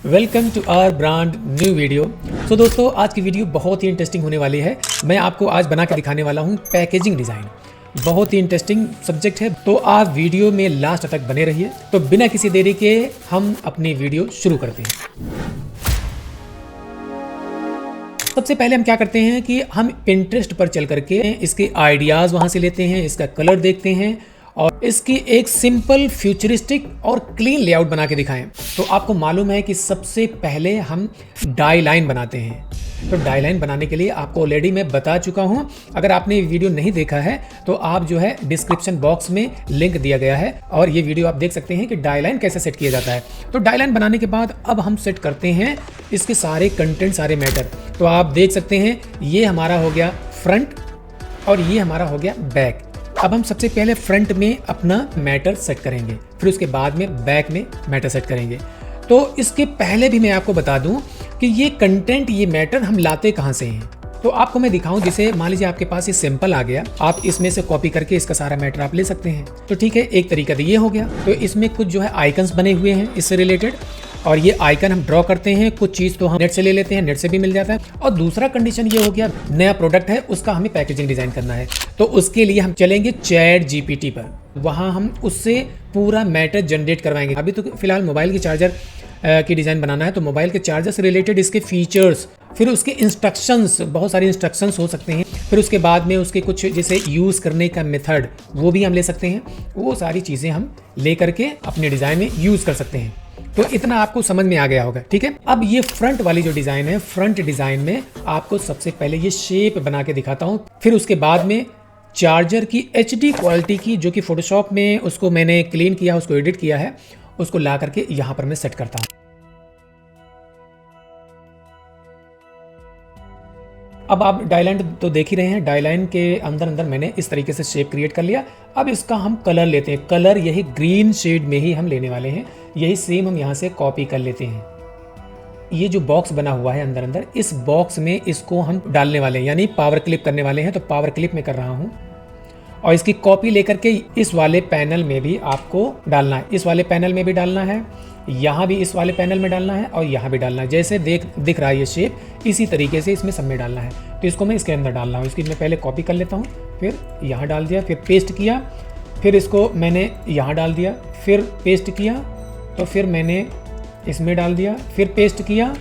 Welcome to our brand new video. तो दोस्तों आज की वीडियो बहुत ही इंटरेस्टिंग होने वाली है। मैं आपको आज बना के दिखाने वाला हूँ पैकेजिंग डिज़ाइन। बहुत ही इंटरेस्टिंग सब्जेक्ट है, तो आप वीडियो में लास्ट तक बने रहिए। तो बिना किसी देरी के हम अपनी वीडियो शुरू करते हैं। सबसे पहले हम क्या करते हैं कि हम पिंटरेस्ट पर चल करके इसके आइडियाज़ वहाँ से लेते हैं, इसका कलर देखते हैं और इसकी एक सिंपल फ्यूचरिस्टिक और क्लीन लेआउट बना के दिखाएं। तो आपको मालूम है कि सबसे पहले हम डाई लाइन बनाते हैं। तो डाई लाइन बनाने के लिए आपको ऑलरेडी मैं बता चुका हूं। अगर आपने ये वीडियो नहीं देखा है तो आप जो है डिस्क्रिप्शन बॉक्स में लिंक दिया गया है और ये वीडियो आप देख सकते हैं कि डाई लाइन कैसे सेट किया जाता है। तो डाई लाइन बनाने के बाद अब हम सेट करते हैं इसके सारे कंटेंट, सारे मैटर। तो आप देख सकते हैं ये हमारा हो गया फ्रंट और ये हमारा हो गया बैक। अब हम सबसे पहले फ्रंट में अपना मैटर सेट करेंगे, फिर उसके बाद में बैक में मैटर सेट करेंगे। तो इसके पहले भी मैं आपको बता दूं कि ये कंटेंट, ये मैटर हम लाते कहाँ से हैं। तो आपको मैं दिखाऊं, जैसे मान लीजिए आपके पास ये सैंपल आ गया, आप इसमें से कॉपी करके इसका सारा मैटर आप ले सकते हैं। तो ठीक है, एक तरीका तो ये हो गया। तो इसमें कुछ जो है आइकन्स बने हुए हैं इससे रिलेटेड, और ये आइकन हम ड्रॉ करते हैं। कुछ चीज़ तो हम नेट से ले लेते हैं, नेट से भी मिल जाता है। और दूसरा कंडीशन ये हो गया, नया प्रोडक्ट है उसका हमें पैकेजिंग डिजाइन करना है। तो उसके लिए हम चलेंगे चैट जीपीटी पर, वहाँ हम उससे पूरा मैटर जनरेट करवाएंगे। अभी तो फिलहाल मोबाइल की चार्जर की डिज़ाइन बनाना है, तो मोबाइल के चार्जर से रिलेटेड इसके फीचर्स, फिर उसके इंस्ट्रक्शंस, बहुत सारे इंस्ट्रक्शंस हो सकते हैं। फिर उसके बाद में उसके कुछ जैसे यूज़ करने का मेथड वो भी हम ले सकते हैं। वो सारी चीज़ें हम ले करके अपने डिज़ाइन में यूज़ कर सकते हैं। तो इतना आपको समझ में आ गया होगा, ठीक है। अब ये फ्रंट वाली जो डिज़ाइन है, फ्रंट डिज़ाइन में आपको सबसे पहले ये शेप बना के दिखाता हूँ। फिर उसके बाद में चार्जर की HD क्वालिटी की, जो कि फोटोशॉप में उसको मैंने क्लीन किया, उसको एडिट किया है, उसको ला करके यहाँ पर मैं सेट करता हूँ। अब आप डायलाइन तो देख ही रहे हैं, डायलाइन के अंदर अंदर मैंने इस तरीके से शेप क्रिएट कर लिया। अब इसका हम कलर लेते हैं। कलर यही ग्रीन शेड में ही हम लेने वाले हैं, यही सेम हम यहाँ से कॉपी कर लेते हैं। ये जो बॉक्स बना हुआ है अंदर अंदर, इस बॉक्स में इसको हम डालने वाले हैं, यानी पावर क्लिप करने वाले हैं। तो पावर क्लिप में कर रहा हूँ और इसकी कॉपी लेकर के इस वाले पैनल में भी आपको डालना है, इस वाले पैनल में भी डालना है, यहाँ भी इस वाले पैनल में डालना है और यहाँ भी डालना है। जैसे दिख रहा है ये शेप, इसी तरीके से इसमें सब में डालना है। तो इसको मैं इसके अंदर डालना हूँ। इसकी मैं पहले कॉपी कर लेता हूँ, फिर यहाँ डाल दिया, फिर पेस्ट किया, फिर इसको मैंने यहाँ डाल दिया, फिर पेस्ट किया, तो फिर मैंने इसमें डाल दिया, फिर पेस्ट किया,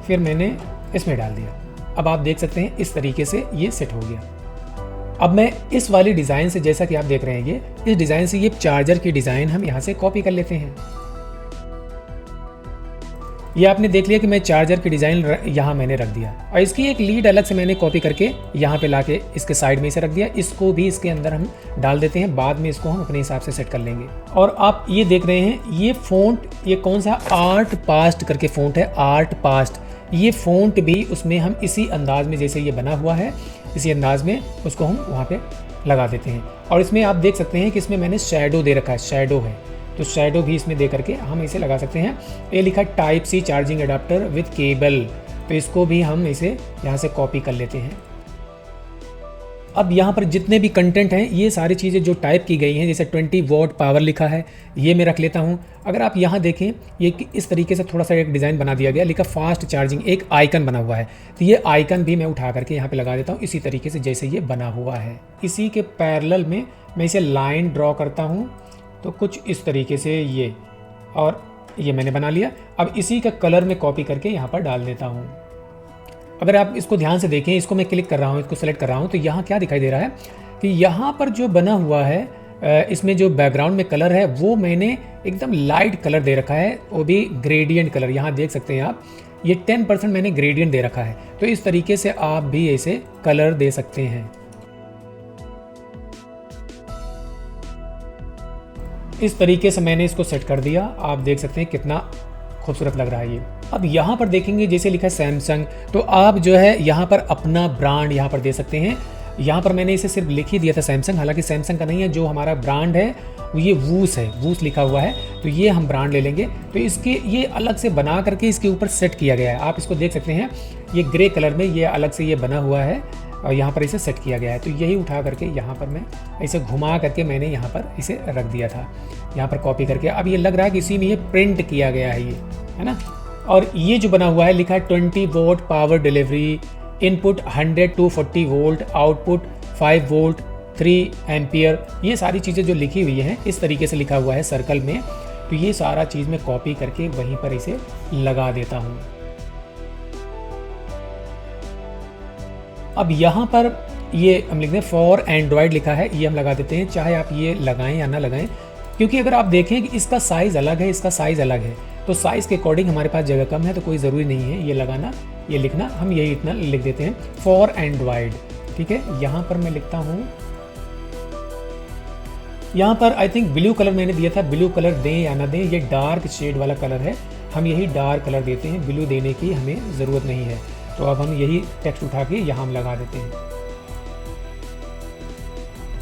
फिर मैंने इसमें डाल दिया। अब आप देख सकते हैं इस तरीके से ये सेट हो गया। अब मैं इस वाली डिज़ाइन से, जैसा कि आप देख रहे हैं, इस डिज़ाइन से ये चार्जर की डिज़ाइन हम यहाँ से कॉपी कर लेते हैं। ये आपने देख लिया कि मैं चार्जर की डिज़ाइन यहाँ मैंने रख दिया और इसकी एक लीड अलग से मैंने कॉपी करके यहाँ पे लाके इसके साइड में इसे रख दिया। इसको भी इसके अंदर हम डाल देते हैं, बाद में इसको हम अपने हिसाब से सेट कर लेंगे। और आप ये देख रहे हैं, ये फ़ॉन्ट, ये कौन सा आर्ट पास्ट करके फ़ॉन्ट है, आर्ट पास्ट। ये फ़ॉन्ट भी उसमें हम इसी अंदाज में, जैसे ये बना हुआ है इसी अंदाज में उसको हम वहाँ पे लगा देते हैं। और इसमें आप देख सकते हैं कि इसमें मैंने शैडो दे रखा है, शैडो है, तो शैडो भी इसमें दे करके हम इसे लगा सकते हैं। ये लिखा type C charging adapter with cable, तो इसको भी हम इसे यहाँ से कॉपी कर लेते हैं। अब यहाँ पर जितने भी कंटेंट हैं, ये सारी चीज़ें जो टाइप की गई हैं, जैसे 20 वॉट पावर लिखा है, ये मैं रख लेता हूँ। अगर आप यहाँ देखें, ये इस तरीके से थोड़ा सा एक डिज़ाइन बना दिया गया, लिखा फास्ट चार्जिंग, एक आइकन बना हुआ है, तो ये आइकन भी मैं उठा करके यहाँ पे लगा देता हूँ इसी तरीके से जैसे ये बना हुआ है। इसी के पैरेलल में मैं इसे लाइन ड्रॉ करता हूँ, तो कुछ इस तरीके से ये, और ये मैंने बना लिया। अब इसी का कलर में कॉपी करके यहाँ पर डाल देता हूँ। अगर आप इसको ध्यान से देखें, इसको मैं क्लिक कर रहा हूँ, इसको सेलेक्ट कर रहा हूँ, तो यहाँ क्या दिखाई दे रहा है कि यहाँ पर जो बना हुआ है, इसमें जो बैकग्राउंड में कलर है वो मैंने एकदम लाइट कलर दे रखा है, वो भी ग्रेडियंट कलर। यहाँ देख सकते हैं आप, ये 10% मैंने ग्रेडियंट दे रखा है। तो इस तरीके से आप भी ऐसे कलर दे सकते हैं। इस तरीके से मैंने इसको सेट कर दिया। आप देख सकते हैं कितना खूबसूरत लग रहा है ये। अब यहाँ पर देखेंगे, जैसे लिखा है सैमसंग, तो आप जो है यहाँ पर अपना ब्रांड यहाँ पर दे सकते हैं। यहाँ पर मैंने इसे सिर्फ लिख ही दिया था सैमसंग, हालांकि सैमसंग का नहीं है। जो हमारा ब्रांड है ये वूस है, वूस लिखा हुआ है, तो ये हम ब्रांड ले लेंगे। तो इसके ये अलग से बना करके इसके ऊपर सेट किया गया है। आप इसको देख सकते हैं, ये ग्रे कलर में ये अलग से ये बना हुआ है और यहाँ पर इसे सेट किया गया है। तो यही उठा करके यहाँ पर मैं इसे घुमा करके मैंने यहाँ पर इसे रख दिया था, यहाँ पर कॉपी करके। अब ये लग रहा है कि इसी में ये प्रिंट किया गया है, ये है ना, और ये जो बना हुआ है लिखा है 20 volt power delivery, input 100 to 40 volt, output 5 volt 3 ampere. ये सारी चीज़ें जो लिखी हुई हैं इस तरीके से लिखा हुआ है सर्कल में। तो ये सारा चीज़ मैं कॉपी करके वहीं पर इसे लगा देता हूँ। अब यहाँ पर ये हम लिखते हैं फॉर एंड्रॉयड लिखा है, ये हम लगा देते हैं, चाहे आप ये लगाएं या ना लगाएं, क्योंकि अगर आप देखें कि इसका साइज़ अलग है, इसका साइज़ अलग है, तो साइज़ के अकॉर्डिंग हमारे पास जगह कम है, तो कोई ज़रूरी नहीं है ये लगाना, ये लिखना। हम यही इतना लिख देते हैं फॉर एंड्रॉयड। ठीक है, यहाँ पर मैं लिखता हूँ, यहाँ पर आई थिंक ब्लू कलर मैंने दिया था, ब्लू कलर दें या ना दें, ये डार्क शेड वाला कलर है, हम यही डार्क कलर देते हैं, ब्लू देने की हमें ज़रूरत नहीं है। तो अब हम यही टेक्स्ट उठा के यहाँ हम लगा देते हैं।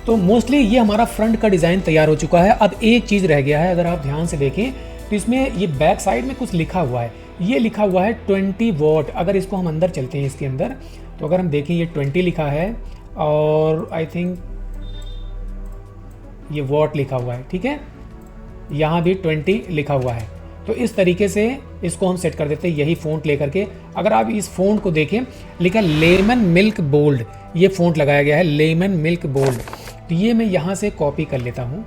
तो मोस्टली ये हमारा फ्रंट का डिज़ाइन तैयार हो चुका है। अब एक चीज़ रह गया है, अगर आप ध्यान से देखें तो इसमें ये बैक साइड में कुछ लिखा हुआ है, ये लिखा हुआ है 20 वॉट। अगर इसको हम अंदर चलते हैं इसके अंदर, तो अगर हम देखें ये 20 लिखा है और आई थिंक ये वॉट लिखा हुआ है। ठीक है, यहाँ भी 20 लिखा हुआ है। तो इस तरीके से इसको हम सेट कर देते हैं यही फ़ॉन्ट लेकर के। अगर आप इस फ़ॉन्ट को देखें, लिखा लेमन मिल्क बोल्ड, ये फ़ॉन्ट लगाया गया है लेमन मिल्क बोल्ड। तो ये मैं यहाँ से कॉपी कर लेता हूँ,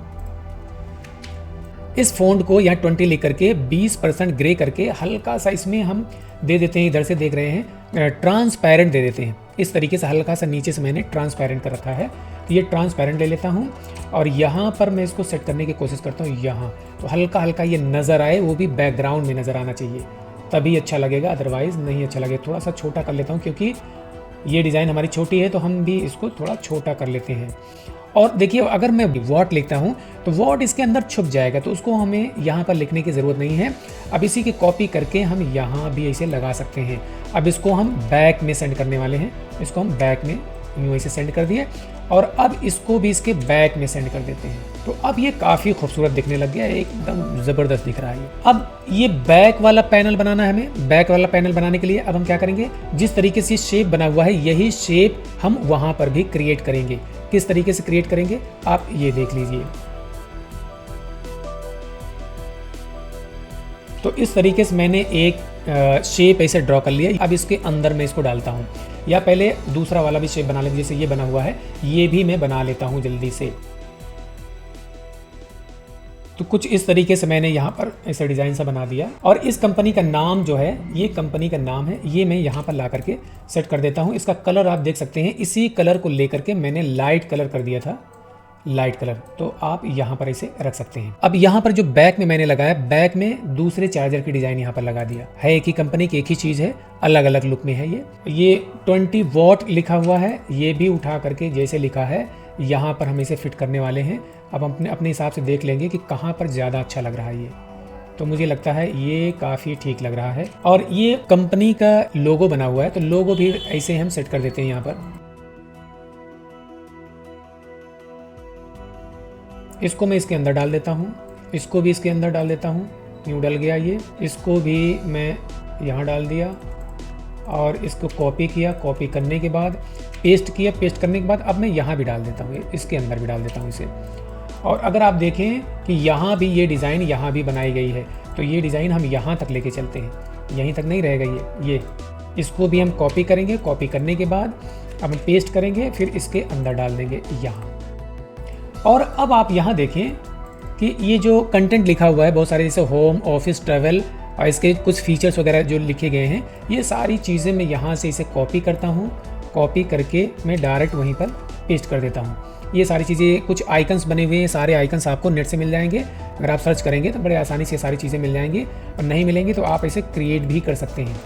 इस फ़ॉन्ट को यहाँ 20 लिख करके 20% ग्रे करके हल्का सा इसमें हम दे देते हैं, इधर से देख रहे हैं ट्रांसपेरेंट दे देते हैं। इस तरीके से हल्का सा नीचे से मैंने ट्रांसपेरेंट कर रखा है, तो ये ट्रांसपेरेंट ले लेता हूँ और यहाँ पर मैं इसको सेट करने की कोशिश करता हूँ यहाँ, तो हल्का हल्का ये नज़र आए, वो भी बैकग्राउंड में नज़र आना चाहिए, तभी अच्छा लगेगा, अदरवाइज़ नहीं अच्छा लगेगा। थोड़ा सा छोटा कर लेता हूँ क्योंकि ये डिज़ाइन हमारी छोटी है, तो हम भी इसको थोड़ा छोटा कर लेते हैं। और देखिए अगर मैं वॉट लिखता हूँ तो वॉट इसके अंदर छुप जाएगा, तो उसको हमें यहाँ पर लिखने की ज़रूरत नहीं है। अब इसी की कॉपी करके हम यहाँ भी इसे लगा सकते हैं। अब इसको हम बैक में सेंड करने वाले हैं, इसको हम बैक में यूँ ऐसे सेंड कर दिए और अब इसको भी इसके बैक में सेंड कर देते हैं। तो अब ये काफ़ी खूबसूरत दिखने लग गया है, एकदम ज़बरदस्त दिख रहा है। अब ये बैक वाला पैनल बनाना है हमें। बैक वाला पैनल बनाने के लिए अब हम क्या करेंगे, जिस तरीके से शेप बना हुआ है यही शेप हम वहाँ पर भी क्रिएट करेंगे। किस तरीके से क्रिएट करेंगे आप ये देख लीजिए। तो इस तरीके से मैंने एक शेप ऐसे ड्रॉ कर लिया। अब इसके अंदर मैं इसको डालता हूँ, या पहले दूसरा वाला भी शेप बना लेंगे, जैसे ये बना हुआ है ये भी मैं बना लेता हूँ जल्दी से। तो कुछ इस तरीके से मैंने यहाँ पर ऐसा डिज़ाइन सा बना दिया और इस कंपनी का नाम जो है, ये कंपनी का नाम है, ये मैं यहाँ पर ला करके सेट कर देता हूँ। इसका कलर आप देख सकते हैं, इसी कलर को लेकर के मैंने लाइट कलर कर दिया था, लाइट कलर, तो आप यहाँ पर इसे रख सकते हैं। अब यहाँ पर जो बैक में मैंने लगाया, बैक में दूसरे चार्जर की डिज़ाइन यहाँ पर लगा दिया है। एक ही कंपनी की एक ही चीज़ है, अलग अलग लुक में है। ये 20 वॉट लिखा हुआ है, ये भी उठा करके जैसे लिखा है यहाँ पर हम इसे फिट करने वाले हैं। अब हम अपने हिसाब से देख लेंगे कि कहाँ पर ज़्यादा अच्छा लग रहा है ये। तो मुझे लगता है ये काफ़ी ठीक लग रहा है और ये कंपनी का लोगो बना हुआ है, तो लोगो भी ऐसे हम सेट कर देते हैं यहाँ पर। इसको मैं इसके अंदर डाल देता हूँ, इसको भी इसके अंदर डाल देता हूँ, यूँ डल गया ये। इसको भी मैं यहाँ डाल दिया और इसको कॉपी किया, कॉपी करने के बाद पेस्ट किया, पेस्ट करने के बाद अब मैं यहाँ भी डाल देता हूँ, इसके अंदर भी डाल देता हूँ इसे। और अगर आप देखें कि यहाँ भी ये डिज़ाइन यहाँ भी बनाई गई है, तो ये डिज़ाइन हम यहाँ तक लेके चलते हैं, यहीं तक नहीं रहेगा ये। इसको भी हम कॉपी करेंगे, कॉपी करने के बाद अब हम पेस्ट करेंगे, फिर इसके अंदर डाल देंगे यहाँ। और अब आप यहाँ देखें कि ये जो कंटेंट लिखा हुआ है बहुत सारे, जैसे होम, ऑफिस, ट्रैवल और इसके कुछ फीचर्स वगैरह जो लिखे गए हैं, ये सारी चीज़ें मैं यहाँ से इसे कॉपी करता हूँ, कॉपी करके मैं डायरेक्ट वहीं पर पेस्ट कर देता हूँ। ये सारी चीज़ें, कुछ आइकन्स बने हुए हैं, सारे आइकन्स आपको नेट से मिल जाएंगे। अगर आप सर्च करेंगे तो बड़े आसानी से सारी चीज़ें मिल जाएंगी, और नहीं मिलेंगी तो आप इसे क्रिएट भी कर सकते हैं।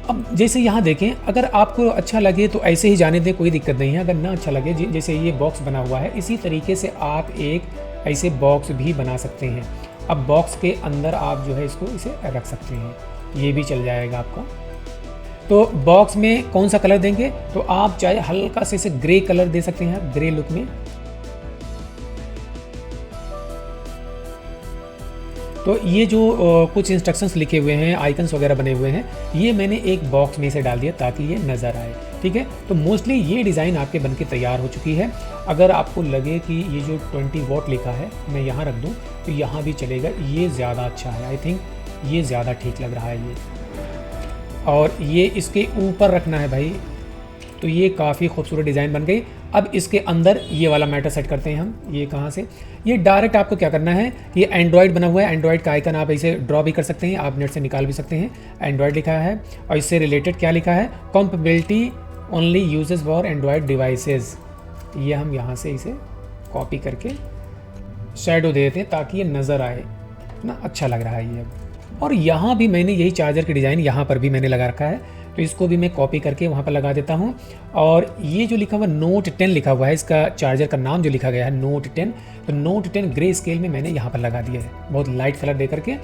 अब जैसे यहाँ देखें, अगर आपको अच्छा लगे तो ऐसे ही जाने दें, कोई दिक्कत नहीं है। अगर ना अच्छा लगे, जैसे ये बॉक्स बना हुआ है, इसी तरीके से आप एक ऐसे बॉक्स भी बना सकते हैं। अब बॉक्स के अंदर आप जो है इसको इसे रख सकते हैं, ये भी चल जाएगा आपका। तो बॉक्स में कौन सा कलर देंगे, तो आप चाहे हल्का से इसे ग्रे कलर दे सकते हैं, ग्रे लुक में। तो ये जो कुछ इंस्ट्रक्शंस लिखे हुए हैं, आइकन्स वगैरह बने हुए हैं, ये मैंने एक बॉक्स में से डाल दिया ताकि ये नज़र आए। ठीक है, तो मोस्टली ये डिज़ाइन आपके बनके तैयार हो चुकी है। अगर आपको लगे कि ये जो 20 वॉट लिखा है मैं यहाँ रख दूँ तो यहाँ भी चलेगा, ये ज़्यादा अच्छा है। आई थिंक ये ज़्यादा ठीक लग रहा है ये, और ये इसके ऊपर रखना है भाई। तो ये काफ़ी खूबसूरत डिज़ाइन बन गई। अब इसके अंदर ये वाला मैटर सेट करते हैं हम। ये कहाँ से, ये डायरेक्ट आपको क्या करना है, ये एंड्रॉयड बना हुआ है, एंड्रॉयड का आइकन आप इसे ड्रॉ भी कर सकते हैं, आप नेट से निकाल भी सकते हैं। एंड्रॉयड लिखा है और इससे रिलेटेड क्या लिखा है, compatibility only uses for Android devices. ये हम यहाँ से इसे कॉपी करके शैडो दे देते हैं ताकि ये नज़र आए ना, अच्छा लग रहा है ये। और यहाँ भी मैंने यही चार्जर की डिज़ाइन यहाँ पर भी मैंने लगा रखा है, तो इसको भी मैं कॉपी करके वहाँ पर लगा देता हूँ। और ये जो लिखा हुआ नोट 10 लिखा हुआ है, इसका चार्जर का नाम जो लिखा गया है नोट 10, तो नोट 10 ग्रे स्केल में मैंने यहाँ पर लगा दिया है, बहुत लाइट कलर दे करके।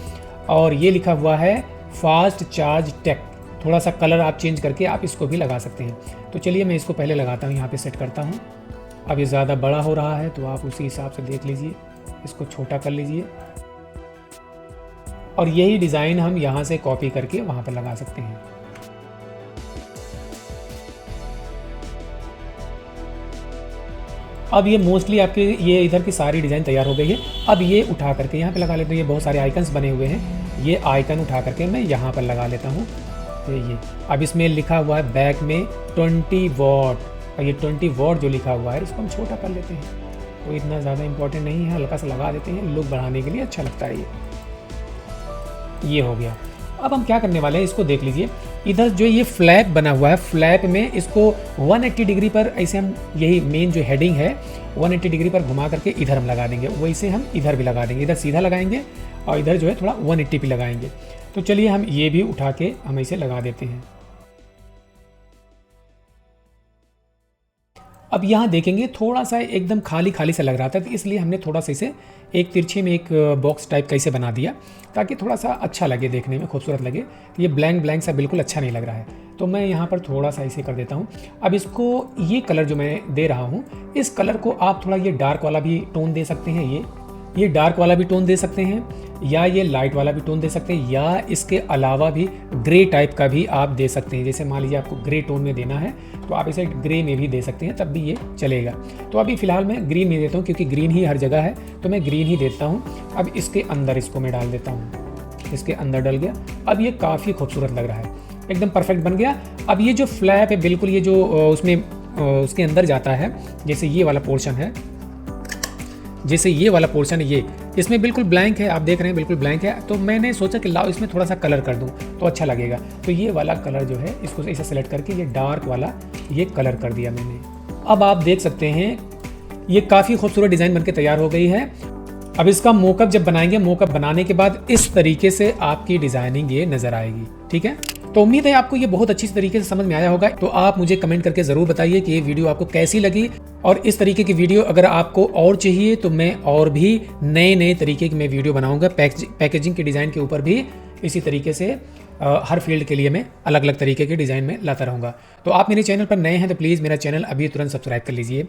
और ये लिखा हुआ है फास्ट चार्ज टेक, थोड़ा सा कलर आप चेंज करके आप इसको भी लगा सकते हैं। तो चलिए मैं इसको पहले लगाता हूँ, यहाँ पर सेट करता हूँ। अब ये ज़्यादा बड़ा हो रहा है तो आप उसी हिसाब से देख लीजिए, इसको छोटा कर लीजिए। और यही डिज़ाइन हम यहाँ से कॉपी करके वहाँ पर लगा सकते हैं। अब ये मोस्टली आपके ये इधर की सारी डिज़ाइन तैयार हो गई है। अब ये उठा करके यहाँ पे लगा लेते हैं, ये बहुत सारे आइकन्स बने हुए हैं, ये आइकन उठा करके मैं यहाँ पर लगा लेता हूँ। तो ये अब इसमें लिखा हुआ है बैक में 20 वॉट, और ये 20 वॉट जो लिखा हुआ है इसको हम छोटा कर लेते हैं, तो इतना ज़्यादा इंपॉर्टेंट नहीं है, हल्का सा लगा देते हैं, लुक बढ़ाने के लिए अच्छा लगता है ये हो गया। अब हम क्या करने वाले हैं, इसको देख लीजिए, इधर जो ये फ्लैप बना हुआ है, फ्लैप में इसको 180 डिग्री पर ऐसे हम, यही मेन जो हेडिंग है 180 डिग्री पर घुमा करके इधर हम लगा देंगे, वैसे हम इधर भी लगा देंगे, इधर सीधा लगाएंगे और इधर जो है थोड़ा 180 पे लगाएंगे। तो चलिए हम ये भी उठा के हम इसे लगा देते हैं। अब यहाँ देखेंगे थोड़ा सा एकदम खाली खाली सा लग रहा था, तो इसलिए हमने थोड़ा सा इसे एक तिरछे में एक बॉक्स टाइप का इसे बना दिया ताकि थोड़ा सा अच्छा लगे, देखने में खूबसूरत लगे। तो ये ब्लैंक ब्लैंक सा बिल्कुल अच्छा नहीं लग रहा है, तो मैं यहाँ पर थोड़ा सा इसे कर देता हूँ। अब इसको ये कलर जो मैं दे रहा हूँ, इस कलर को आप थोड़ा ये डार्क वाला भी टोन दे सकते हैं, ये डार्क वाला भी टोन दे सकते हैं, या ये लाइट वाला भी टोन दे सकते हैं, या इसके अलावा भी ग्रे टाइप का भी आप दे सकते हैं। जैसे मान लीजिए आपको ग्रे टोन में देना है तो आप इसे ग्रे में भी दे सकते हैं, तब भी ये चलेगा। तो अभी फ़िलहाल मैं ग्रीन में देता हूँ क्योंकि ग्रीन ही हर जगह है, तो मैं ग्रीन ही देता हूँ। अब इसके अंदर इसको मैं डाल देता हूँ, इसके अंदर डल गया। अब ये काफ़ी खूबसूरत लग रहा है, एकदम परफेक्ट बन गया। अब ये जो फ्लैप है बिल्कुल ये जो उसमें उसके अंदर जाता है, जैसे ये वाला पोर्शन है, जैसे ये वाला पोर्शन है, ये इसमें बिल्कुल ब्लैंक है, आप देख रहे हैं बिल्कुल ब्लैंक है। तो मैंने सोचा कि लाओ इसमें थोड़ा सा कलर कर दूं तो अच्छा लगेगा। तो ये वाला कलर जो है इसको ऐसे सेलेक्ट करके ये डार्क वाला ये कलर कर दिया मैंने। अब आप देख सकते हैं ये काफ़ी खूबसूरत डिज़ाइन बनके तैयार हो गई है। अब इसका मोकअप जब बनाएंगे, मोकअप बनाने के बाद इस तरीके से आपकी डिज़ाइनिंग ये नज़र आएगी, ठीक है। तो उम्मीद है आपको ये बहुत अच्छी तरीके से समझ में आया होगा। तो आप मुझे कमेंट करके ज़रूर बताइए कि ये वीडियो आपको कैसी लगी, और इस तरीके की वीडियो अगर आपको और चाहिए तो मैं और भी नए तरीके की मैं वीडियो बनाऊंगा। पैकेजिंग के डिज़ाइन के ऊपर भी इसी तरीके से हर फील्ड के लिए मैं अलग अलग तरीके के डिज़ाइन में लाता रहूँगा। तो आप मेरे चैनल पर नए हैं तो प्लीज़ मेरा चैनल अभी तुरंत सब्सक्राइब कर लीजिए।